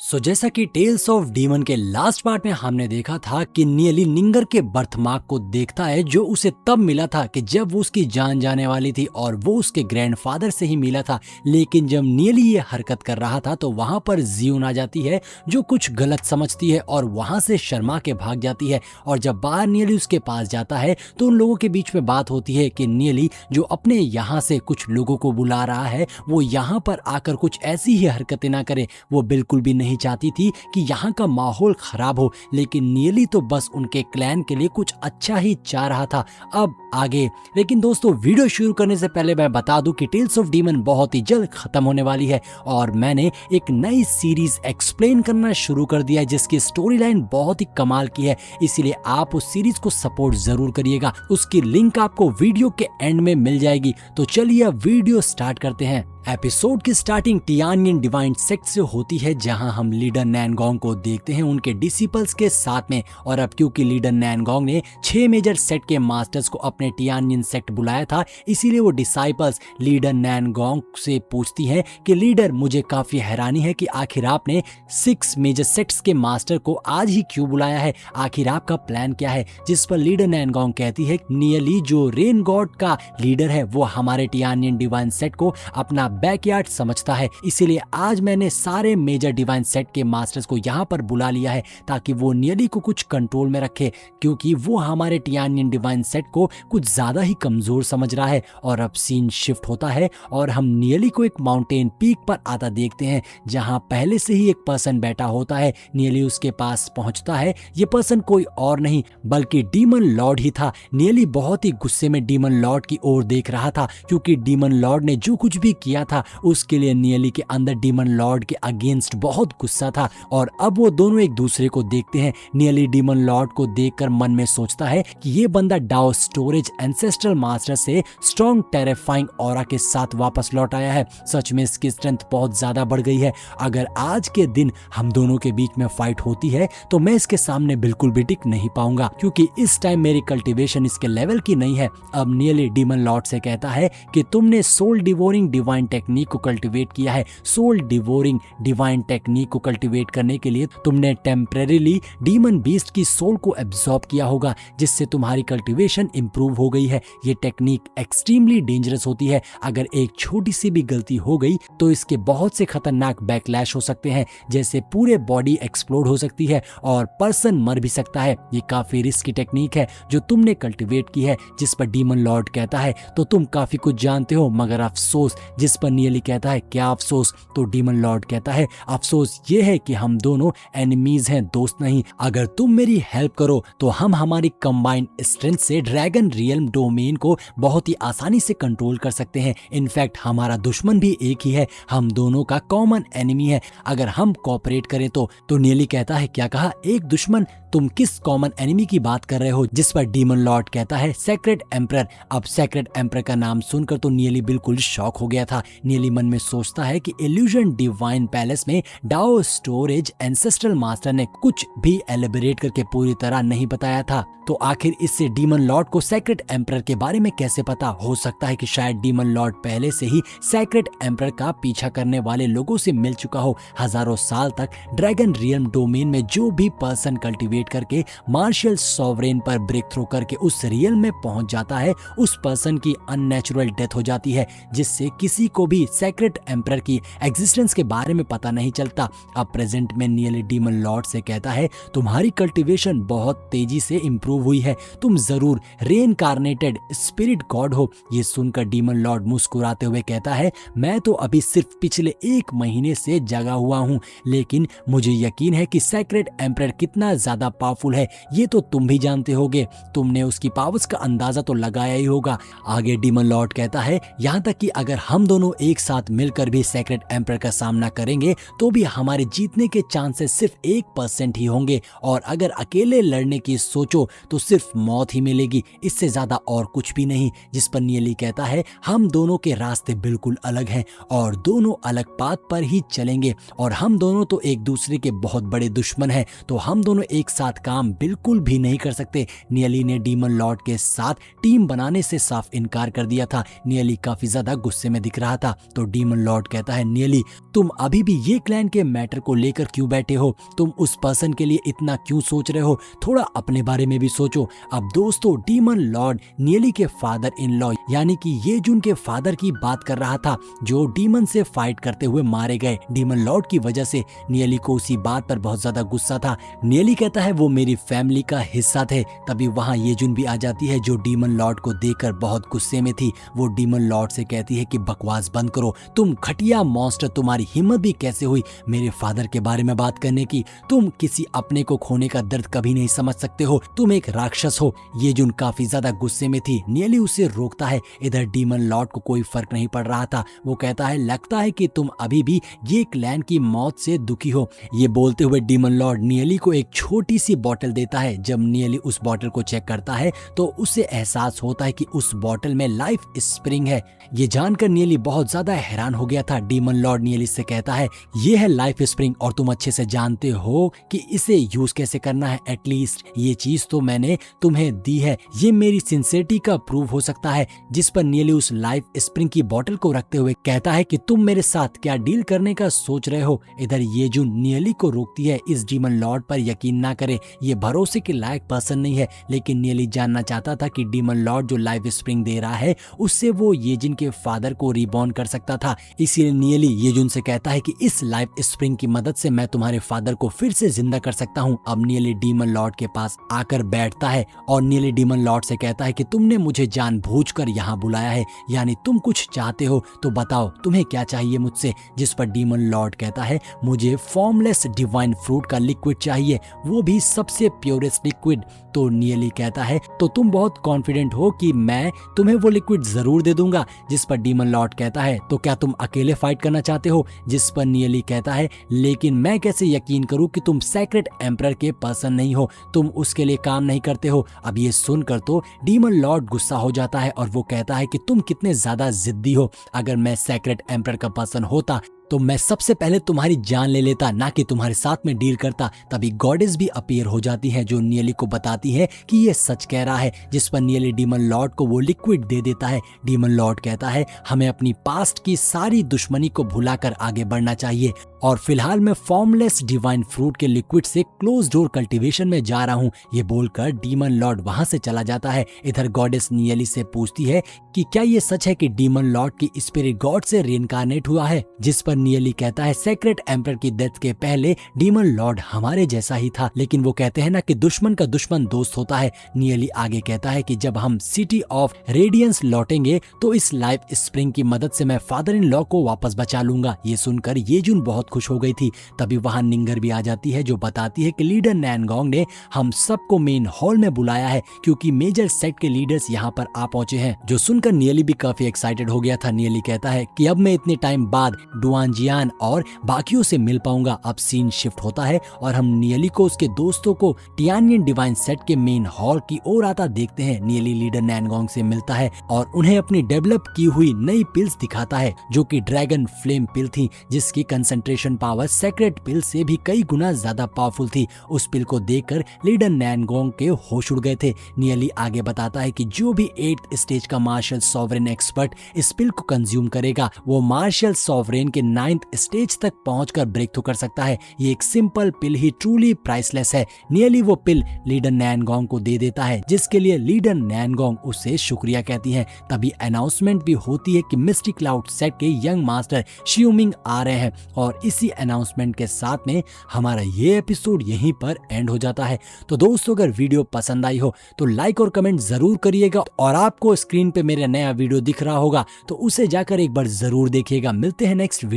जैसा कि tales of demon के लास्ट पार्ट में हमने देखा था कि नियली निंगर के बर्थमार्क को देखता है जो उसे तब मिला था कि जब वो उसकी जान जाने वाली थी और वो उसके ग्रैंडफादर से ही मिला था। लेकिन जब नियली ये हरकत कर रहा था तो वहां पर जियोन आ जाती है जो कुछ गलत समझती है और वहां से शर्मा के भाग जाती है। और जब बाहर नियली उसके पास जाता है तो उन लोगों के बीच में बात होती है कि नियली जो अपने यहाँ से कुछ लोगों को बुला रहा है वो यहाँ पर आकर कुछ ऐसी ही हरकतें ना करे। वो बिल्कुल भी नहीं चाहती थी कि यहाँ का माहौल खराब हो, लेकिन नियली तो बस उनके क्लैन के लिए कुछ अच्छा ही चाह रहा था। अब आगे लेकिन दोस्तों वीडियो शुरू करने से पहले मैं बता दूं कि टेल्स ऑफ डीमन बहुत ही जल्द खत्म होने वाली है और मैंने एक नई सीरीज एक्सप्लेन करना शुरू कर दिया है जिसकी स्टोरी लाइन बहुत ही कमाल की है, इसीलिए आप उस सीरीज को सपोर्ट जरूर करिएगा। उसकी लिंक आपको वीडियो के एंड में मिल जाएगी। तो चलिए अब वीडियो स्टार्ट करते हैं। एपिसोड की स्टार्टिंग टियानयन डिवाइन सेक्ट से होती है जहां हम लीडर नैनगोंग को देखते हैं उनके डिसिपल्स के साथ में। और अब क्योंकि लीडर नैनगोंग ने 6 मेजर सेट के मास्टर्स को अपने टियानयन सेक्ट बुलाया था, इसीलिए वो डिसाइपल्स लीडर नैनगोंग से पूछती हैं कि लीडर, मुझे काफी हैरानी है कि आखिर आपने 6 मेजर सेक्ट्स के मास्टर को आज ही क्यों बुलाया है, आखिर आपका प्लान क्या है। जिस पर लीडर नैनगोंग कहती है नियली जो रेन गॉड का लीडर है वो हमारे टियानयन डिवाइन सेट को अपना बैकयार्ड समझता है, इसीलिए आज मैंने सारे मेजर डिवाइन सेट के मास्टर्स को यहाँ पर बुला लिया है ताकि वो नियली को कुछ कंट्रोल में रखे, क्योंकि वो हमारे टियानयन डिवाइन सेट को कुछ ज्यादा ही कमजोर समझ रहा है। और अब सीन शिफ्ट होता है और हम नियली को एक माउंटेन पीक पर आता देखते हैं जहां पहले से ही एक पर्सन बैठा होता है। नियली उसके पास पहुंचता है, ये पर्सन कोई और नहीं बल्कि डीमन लॉर्ड ही था। नियली बहुत ही गुस्से में डीमन लॉर्ड की ओर देख रहा था क्योंकि डीमन लॉर्ड ने जो कुछ भी किया था उसके लिए नियली के अंदर डीमन लॉर्ड के अगेंस्ट बहुत गुस्सा था। और अब वो दोनों एक दूसरे को देखते हैं। नियली डीमन लॉर्ड को देखकर मन में सोचता है कि ये बंदा डाओ स्टोरेज एंसेस्ट्रल मास्टर से स्ट्रॉन्ग टेरिफाइंग ऑरा के साथ वापस लौट आया है। सच में इसकी स्ट्रेंथ बहुत ज्यादा बढ़ गई है। अगर आज के दिन हम दोनों के बीच में फाइट होती है तो मैं इसके सामने बिल्कुल भी टिक नहीं पाऊंगा क्योंकि इस टाइम मेरी कल्टीवेशन इसके लेवल की नहीं है। अब नियली डीमन लॉर्ड से कहता है कि तुमने सोल डिवोरिंग डिवाइन टेक्निक को कल्टीवेट किया है। सोल डिवोरिंग डिवाइन टेक्निक को कल्टीवेट करने के लिए तुमने टेम्परेरीली डीमन बीस्ट की सोल को एब्जॉर्ब किया होगा जिससे तुम्हारी कल्टीवेशन इंप्रूव हो गई है। ये टेक्निक एक्सट्रीमली डेंजरस होती है। अगर एक छोटी सी भी गलती हो गई तो इसके बहुत से खतरनाक बैकलैश हो सकते हैं, जैसे पूरे बॉडी एक्सप्लोड हो सकती है और पर्सन मर भी सकता है। ये काफी रिस्की टेक्निक है जो तुमने कल्टीवेट की है। जिस पर डीमन लॉर्ड कहता है तो तुम काफी कुछ जानते हो मगर अफसोस। जिस पर नियली कहता है क्या अफसोस, तो डीमन लॉर्ड कहता है अफसोस ये है कि हम दोनों एनिमीज हैं, दोस्त नहीं। अगर तुम मेरी हेल्प करो तो हम हमारी कंबाइंड स्ट्रेंथ से ड्रैगन रियल्म डोमेन को बहुत ही आसानी से कंट्रोल कर सकते हैं। इनफैक्ट हमारा दुश्मन भी एक ही है, हम दोनों का कॉमन एनिमी है। अगर हम कोऑपरेट करें तो नियली कहता है क्या कहा, एक दुश्मन, तुम किस कॉमन एनिमी की बात कर रहे हो। जिस पर डीमन लॉर्ड कहता है सेक्रेड एम्परर। अब सेक्रेड एम्परर का नाम सुनकर तो नियली बिल्कुल शॉक हो गया था। नियली मन में सोचता है कि इल्यूजन डिवाइन पैलेस में डाओ स्टोरेज एंसेस्ट्रल मास्टर ने कुछ भी एलिबरेट करके पूरी तरह नहीं बताया था, तो आखिर इससे डीमन लॉर्ड को सेक्रेड एम्परर के बारे में कैसे पता। हो सकता है कि शायद डीमन लॉर्ड पहले से ही सेक्रेड एम्परर का पीछा करने वाले लोगों से मिल चुका हो। हजारों साल तक ड्रैगन रियल्म डोमेन में जो भी पर्सन कल्टीवेट करके मार्शल सॉवरेन पर ब्रेक थ्रू करके उस रियल में पहुंच जाता है, उस पर्सन की अननेचुरल डेथ हो जाती है जिससे किसी को भी सेक्रेड एम्परर की एग्जिस्टेंस के बारे में पता नहीं चलता। अब प्रेजेंट में नियली डीमन लॉर्ड से कहता है तुम्हारी कल्टीवेशन बहुत तेजी से इंप्रूव हुई है, तुम जरूर रेनकार्नेटेड स्पिरिट गॉड हो। ये सुनकर डीमन लॉर्ड मुस्कुराते हुए कहता है मैं तो अभी सिर्फ पिछले 1 महीने से जगा हुआ हूँ, लेकिन मुझे यकीन है कि सेक्रेड एम्परर कितना ज्यादा पावरफुल है ये तो तुम भी जानते होगे। तुमने उसकी पावर्स का अंदाजा तो लगाया ही होगा। आगे डीमन लॉर्ड कहता है यहाँ तक कि अगर हम दोनों एक साथ मिलकर भी सेक्रेड एम्परर का सामना करेंगे तो भी हमारे जीतने के चांसेस सिर्फ 1% ही होंगे, और अगर अकेले लड़ने की सोचो तो सिर्फ मौत ही मिलेगी, इससे ज्यादा और कुछ भी नहीं। जिस पर नियली कहता है हम दोनों के रास्ते बिल्कुल अलग हैं और दोनों अलग पाथ पर ही चलेंगे और हम दोनों तो एक दूसरे के बहुत बड़े दुश्मन हैं, तो हम दोनों एक साथ काम बिल्कुल भी नहीं कर सकते। नियली ने डीमन लॉर्ड के साथ टीम बनाने से साफ इनकार कर दिया था। नियली काफी ज्यादा गुस्से में दिख रहा था। तो डीमन लॉर्ड कहता है, नियली तुम अभी भी ये क्लैन के मैटर को लेकर क्यों बैठे हो? तुम उस पर्सन के लिए इतना क्यों सोच रहे हो? थोड़ा अपने बारे में भी सोचो। अब दोस्तों, डीमन लॉर्ड नियली के फादर इन लॉ यानी कि ये जुन के फादर की बात कर रहा था, जो डीमन से फाइट करते हुए मारे गए। डीमन लॉर्ड की वजह से नियली को उसी बात पर बहुत ज्यादा गुस्सा था। नियली कहता है वो मेरी फैमिली का हिस्सा थे। तभी वहां ये जुन भी आ जाती है, जो डीमन लॉर्ड को देखकर बहुत गुस्से में थी। वो डीमन लॉर्ड से कहती है कि बकवास बंद करो, तुम घटिया मॉन्स्टर, तुम्हारी हिम्मत भी कैसे हुई मेरे फादर के बारे में बात करने की? तुम किसी अपने को खोने का दर्द कभी नहीं समझ सकते हो, तुम एक राक्षस हो। ये जुन काफी ज्यादा गुस्से में थी। नियली उसे रोकता है। इधर डीमन लॉर्ड को कोई फर्क नहीं पड़ रहा था। वो कहता है, लगता है कि तुम अभी भी ये क्लैन की मौत से दुखी हो। ये बोलते हुए डीमन लॉर्ड नियली को एक छोटी सी बोतल देता है। जब नियली उस बोतल को चेक करता है तो उसे एहसास होता है कि उस बोतल में लाइफ स्प्रिंग है। ये जानकर नियली बहुत ज्यादा हैरान हो गया था। डीमन लॉर्ड नियली से कहता है, ये है लाइफ स्प्रिंग और तुम अच्छे से जानते हो कि इसे यूज कैसे करना है। एटलीस्ट ये चीज तो मैंने तुम्हें दी है। ये मेरी सिंसियरिटी का प्रूफ हो सकता है। जिस पर नियली उस लाइफ स्प्रिंग की बोतल को रखते हुए कहता है कि तुम मेरे साथ क्या डील करने का सोच रहे हो? इधर ये जुन नियली को रोकती है। इस डीमन लॉर्ड पर यकीन ना करे, ये भरोसे के लायक पर्सन नहीं है। लेकिन नियली जानना चाहता था कि डीमन लॉर्ड जो लाइफ स्प्रिंग दे रहा है उससे वो ये जिन के फादर को रिबॉर्न कर सकता था। इसीलिए नियली ये जुन से कहता है कि इस लाइफ स्प्रिंग की मदद से मैं तुम्हारे फादर को फिर से जिंदा कर सकता हूँ। अब नियली डीमन लॉर्ड के पास आकर बैठता है और नियली डीमन लॉर्ड से कहता है कि तुमने मुझे जानबूझकर यहाँ बुलाया है, यानी तुम कुछ चाहते हो तो बताओ तुम्हें क्या चाहिए मुझसे? जिस पर डीमन लॉर्ड कहता है, मुझे फॉर्मलेस डिवाइन फ्रूट का लिक्विड चाहिए, वो भी सबसे प्योरेस्ट लिक्विड। तो नियली कहता है, तो तुम बहुत कॉन्फिडेंट हो कि मैं तुम्हें वो लिक्विड जरूर दे दूंगा। जिस पर डीमन लॉर्ड कहता है, तो क्या तुम अकेले फाइट करना चाहते हो? जिस पर नियली कहता है, लेकिन मैं कैसे यकीन करूं कि तुम सेक्रेट एम्परर के पर्सन नहीं हो, तुम उसके लिए काम नहीं करते हो। अब ये सुनकर तो डीमन लॉर्ड गुस्सा हो जाता है और वो कहता है कि तुम कितने ज्यादा जिद्दी हो। अगर मैं सेक्रेट एम्परर का पर्सन होता तो मैं सबसे पहले तुम्हारी जान ले लेता, ना कि तुम्हारे साथ में डील करता। तभी गॉडेस भी अपीयर हो जाती है, जो नियली को बताती है कि ये सच कह रहा है। जिस पर नियली डीमन लॉर्ड को वो लिक्विड दे देता है। डीमन लॉर्ड कहता है, हमें अपनी पास्ट की सारी दुश्मनी को भुलाकर आगे बढ़ना चाहिए और फिलहाल मैं फॉर्मलेस डिवाइन फ्रूट के लिक्विड से क्लोज डोर कल्टीवेशन में जा रहा हूँ। ये बोलकर डीमन लॉर्ड वहां से चला जाता है। इधर गॉडेस नियली से पूछती है कि क्या ये सच है कि डीमन लॉर्ड की स्पिरिट गॉड से रिइंकार्नेट हुआ है? जिस पर नियली कहता है, सेक्रेट एम्परर की डेथ के पहले डीमन लॉर्ड हमारे जैसा ही था, लेकिन वो कहते हैं ना कि दुश्मन का दुश्मन दोस्त होता है। नियली आगे कहता है कि जब हम सिटी ऑफ रेडियंस लौटेंगे तो इस लाइफ स्प्रिंग की मदद से मैं फादर इन लॉ को वापस बचा लूंगा। ये सुनकर ये जुन बहुत खुश हो गई थी। तभी वहां निंगर भी आ जाती है, जो बताती है कि लीडर नैनगोंग ने हम सबको मेन हॉल में बुलाया है क्योंकि मेजर सेक्ट के लीडर्स यहाँ पर आ पहुंचे हैं। जो सुनकर नियली भी काफी एक्साइटेड हो गया था। नियली कहता है कि अब मैं इतने टाइम बाद डुआनजियान और बाकियों से मिल पाऊंगा। अब सीन शिफ्ट होता है और हम नियली को उसके दोस्तों को टियानियन डिवाइन सेट के मेन हॉल की ओर आता देखते हैं। नियली लीडर नैनगोंग से मिलता है और उन्हें अपनी डेवलप की हुई नई पिल्स दिखाता है, जो कि ड्रैगन फ्लेम पिल थी, जिसकी कंसंट्रेशन पावर सेक्रेट पिल से भी कई गुना ज्यादा पावरफुल थी। उस पिल को देखकर लीडर नैनगोंग के होश उड़ गए थे। नियली आगे बताता है कि जो भी 8th स्टेज का मार्शल सॉवरेन एक्सपर्ट इस पिल को कंज्यूम करेगा, वो मार्शल सॉवरेन के 9th स्टेज तक पहुंचकर ब्रेक थ्रू कर सकता है। ये एक सिंपल पिल ही ट्रूली प्राइसलेस है। नियली वो पिल लीडर नैनगोंग को दे देता है, जिसके लिए लीडर नैनगोंग उससे शुक्रिया कहती है। तभी अनाउंसमेंट भी होती है कि मिस्टी क्लाउड सेट के यंग मास्टर शियोमिंग आ रहे हैं और इसी अनाउंसमेंट के साथ में हमारा ये एपिसोड यहीं पर एंड हो जाता है। तो दोस्तों, अगर वीडियो पसंद आई हो तो लाइक और कमेंट जरूर करिएगा और आपको स्क्रीन पे मेरा नया वीडियो दिख रहा होगा तो उसे जाकर एक बार जरूर देखिएगा। मिलते हैं नेक्स्ट